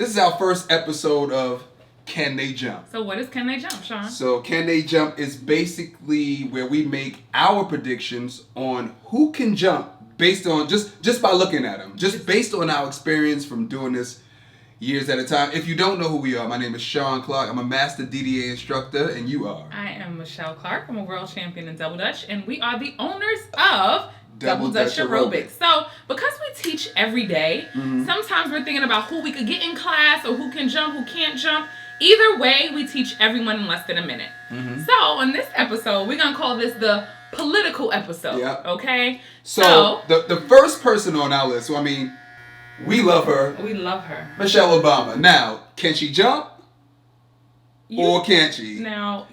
This is our first episode of Can They Jump? So what is Can They Jump, Sean? So Can They Jump is basically where we make our predictions on who can jump based on just by looking at them, just based on our experience from doing this years at a time. If you don't know who we are, my name is Sean Clark. I'm a master DDA instructor, and you are? I am Michelle Clark. I'm a world champion in Double Dutch, and we are the owners of Double Dutch Aerobics. So, because we teach every day, sometimes we're thinking about who we could get in class or who can jump, who can't jump. Either way, we teach everyone in less than a minute. So, on this episode, we're going to call this the political episode. Yep. Okay? So the first person on our list, we love her. We love her. Michelle Obama. Now, can she jump? Or can't she? Now,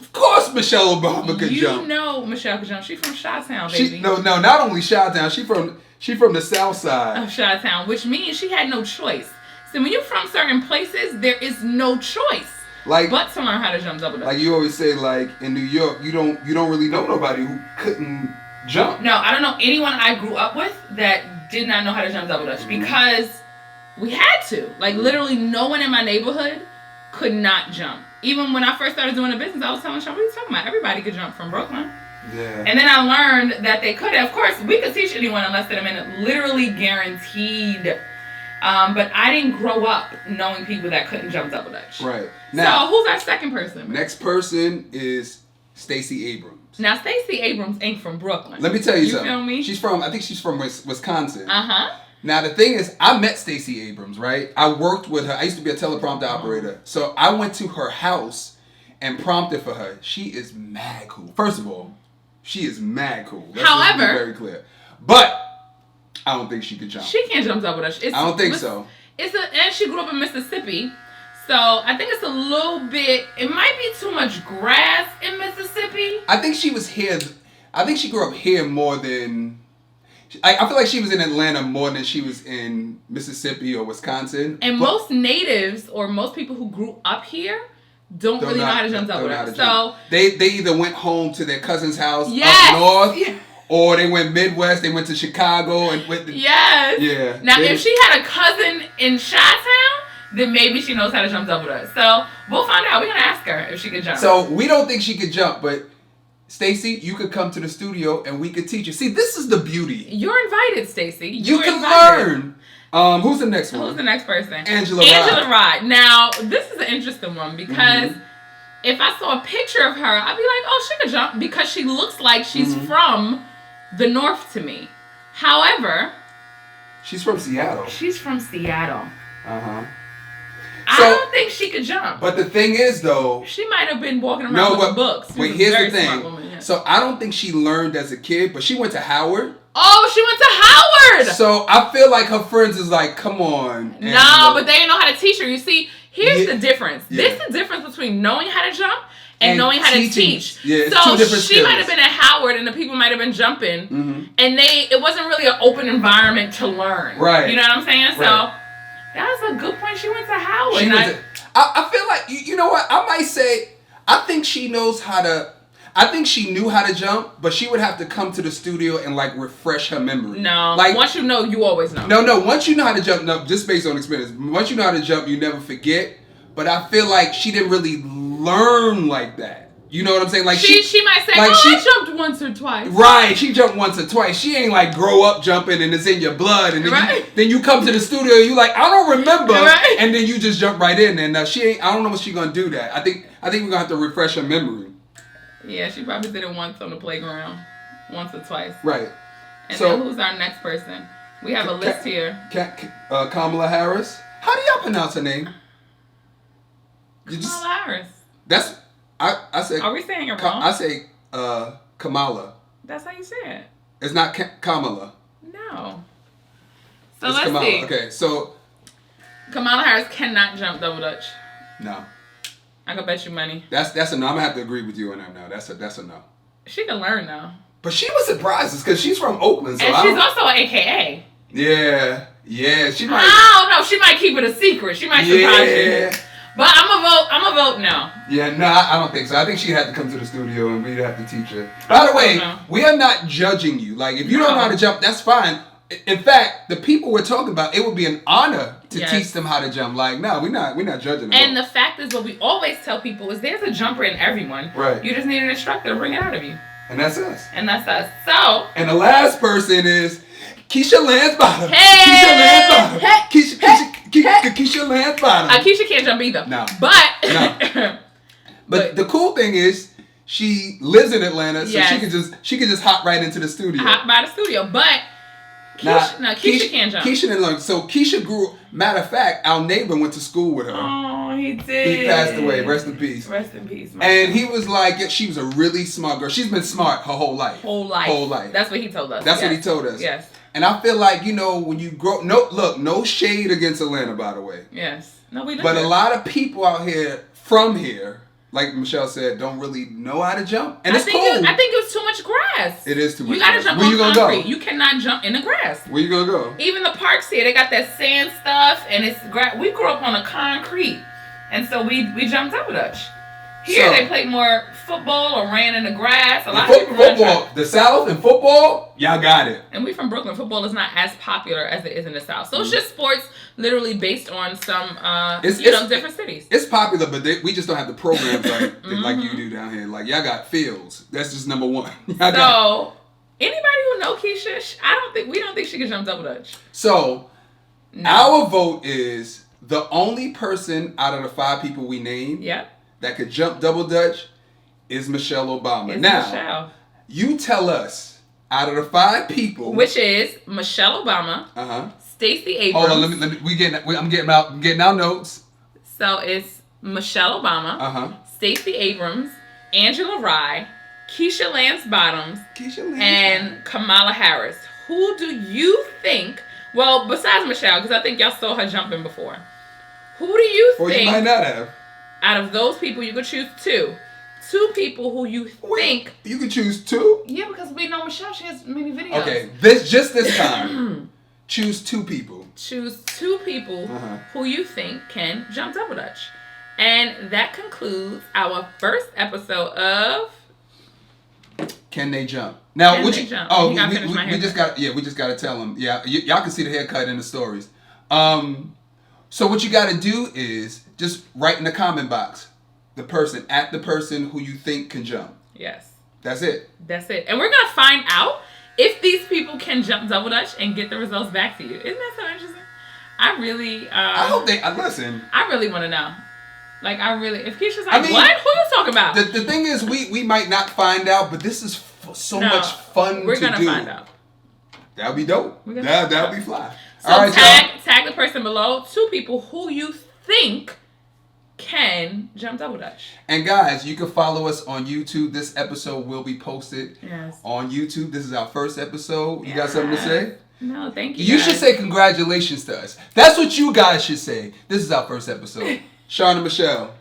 of course Michelle Obama could jump. You know Michelle could jump. She's from Chi-Town, baby. No, not only Chi-Town. She from the south side. Of Chi-Town, which means she had no choice. So when you're from certain places, there is no choice but to learn how to jump double dutch. Like you always say, like in New York, you don't really know nobody who couldn't jump. No, I don't know anyone I grew up with that did not know how to jump double dutch because we had to. Like literally no one in my neighborhood could not jump. Even when I first started doing the business, I was telling Sean, what are you talking about? Everybody could jump from Brooklyn. Yeah. And then I learned that they could. Of course, we could teach anyone in less than a minute. Literally guaranteed. But I didn't grow up knowing people that couldn't jump double dutch. Right. Now, so who's our second person? Next person is Stacy Abrams. Now, Stacy Abrams ain't from Brooklyn. Let me tell you something. You feel me? I think she's from Wisconsin. Uh-huh. Now, the thing is, I met Stacy Abrams, right? I worked with her. I used to be a teleprompter operator. So I went to her house and prompted for her. She is mad cool. First of all, she is mad cool. However, be very clear. But I don't think she could jump. She can't jump double dutch. I don't think so. And she grew up in Mississippi. So I think it's a little bit, it might be too much grass in Mississippi. I think she was here. I think she grew up here more than... I feel like she was in Atlanta more than she was in Mississippi or Wisconsin. And most natives or most people who grew up here don't really know how to jump double dutch. So they either went home to their cousin's house yes, up north, yeah, or they went Midwest. They went to Chicago and went. Yes. Yeah. Now, if she had a cousin in Chi-Town, then maybe she knows how to jump double dutch. So we'll find out. We're gonna ask her if she could jump. So we don't think she could jump, but Stacy, you could come to the studio and we could teach you. See, this is the beauty. You're invited, Stacy. You can learn. Who's the next one? Who's the next person? Angela Rye. Now, this is an interesting one because if I saw a picture of her, I'd be like, oh, she could jump because she looks like she's from the north to me. However, she's from Seattle. She's from Seattle. Uh-huh. I don't think she could jump. But the thing is, though... She might have been walking around with books. Wait, here's the thing. Woman, yeah. So I don't think she learned as a kid, but she went to Howard. Oh, she went to Howard! So I feel like her friends is like, come on. Angela. No, but they didn't know how to teach her. You see, here's the difference. Yeah. This is the difference between knowing how to jump and knowing how to teach. Yeah, it's so two different she skills. might have been at Howard and the people might have been jumping and it wasn't really an open environment to learn. Right. You know what I'm saying? Right. So that was a good point. She went to Howard. I feel like, you know what? I might say, I think she knows how to... I think she knew how to jump, but she would have to come to the studio and like refresh her memory. No, like once you know, you always know. No, once you know how to jump, no, just based on experience. Once you know how to jump, you never forget. But I feel like she didn't really learn like that. You know what I'm saying? Like she might say, like I jumped once or twice. Right, she jumped once or twice. She ain't like grow up jumping and it's in your blood, and then you come to the studio and you like, I don't remember, and then you just jump right in. And she ain't. I don't know what she gonna do that. I think we're gonna have to refresh her memory. Yeah, she probably did it once on the playground, once or twice. Right. And then who's our next person? We have a list here. Kamala Harris. How do y'all pronounce her name? Kamala Harris. That's I say. Are we saying it wrong? I say Kamala. That's how you say it. It's not Kamala. No. So it's let's Kamala. see. Okay, so Kamala Harris cannot jump double dutch. No. I could bet you money. That's a no. I'm gonna have to agree with you on that now. That's a no. She can learn though. But she was surprised because she's from Oakland, so and she's also an AKA. Yeah, she might. I don't know. She might keep it a secret. She might surprise you. But I'm a vote no. Yeah, no, I don't think so. I think she'd have to come to the studio and we'd have to teach her. By the way, we are not judging you. Like, if you don't know how to jump, that's fine. In fact, the people we're talking about, it would be an honor to teach them how to jump. Like, no, we're not judging them. And the fact is, what we always tell people is there's a jumper in everyone. Right. You just need an instructor to bring it out of you. And that's us. So. And the last person is Keisha Lansbottom. Hey! Keisha Lansbottom. Keisha Lansbottom. Keisha can't jump either. No. But the cool thing is she lives in Atlanta, so she can just hop right into the studio. Hop by the studio, but Keisha can't jump. Keisha didn't learn. So Keisha grew. Matter of fact, our neighbor went to school with her. Oh, he did. He passed away. Rest in peace. Rest in peace. And he was like, she was a really smart girl. She's been smart her whole life. Whole life. That's what he told us. That's what he told us. Yes. And I feel like, when you grow, no shade against Atlanta, by the way. Yes. No, we don't. But a lot of people out here, from here, like Michelle said, don't really know how to jump. And it's cool. I think it was too much grass. It is too much grass. You gotta jump on concrete. You cannot jump in the grass. Where you gonna go? Even the parks here, they got that sand stuff, and it's grass. We grew up on a concrete, and so we jumped Double Dutch. Here they play more football or ran in the grass. A lot of people football. The South and football, y'all got it. And we from Brooklyn. Football is not as popular as it is in the South. So it's just sports literally based on some different cities. It's popular, but we just don't have the programs like you do down here. Like y'all got fields. That's just number one. So anybody who know Keisha, we don't think she can jump Double Dutch. So our vote is the only person out of the 5 people we named. Yep. That could jump Double Dutch is Michelle Obama. Michelle. You tell us, out of the 5 people, which is Michelle Obama, Stacy Abrams. Hold on, I'm getting our notes. So it's Michelle Obama, Stacy Abrams, Angela Rye, Keisha Lansbottom, and Kamala Harris. Who do you think? Well, besides Michelle, because I think y'all saw her jumping before. Who do you think? Or you might not have. Out of those people, you could choose 2. 2 people who you think. You could choose 2? Yeah, because we know Michelle, she has many videos. Okay, this time. Choose 2 people. Choose 2 people who you think can jump Double Dutch. And that concludes our first episode of Can They Jump? Now, Can They Jump? Oh, we just got to tell them. Yeah, y'all can see the haircut in the stories. So what you got to do is just write in the comment box the person who you think can jump. Yes. That's it. And we're going to find out if these people can jump Double Dutch and get the results back to you. Isn't that so interesting? I hope they listen. I really want to know. Like, if Keisha's like, what? Who you talking about? The thing is, we might not find out, but this is so much fun to do. We're going to find out. That'll be dope. That'll be fly. So all right, tag the person below, 2 people who you think can jump Double Dutch. And guys, you can follow us on YouTube. This episode will be posted on YouTube. This is our first episode. You got something to say? No, thank you. You should say congratulations to us. That's what you guys should say. This is our first episode. Sean and Michelle.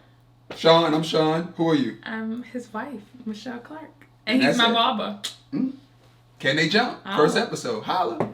Sean, I'm Sean. Who are you? I'm his wife, Michelle Clark. And he's my barber. Can They Jump? First episode. Holla.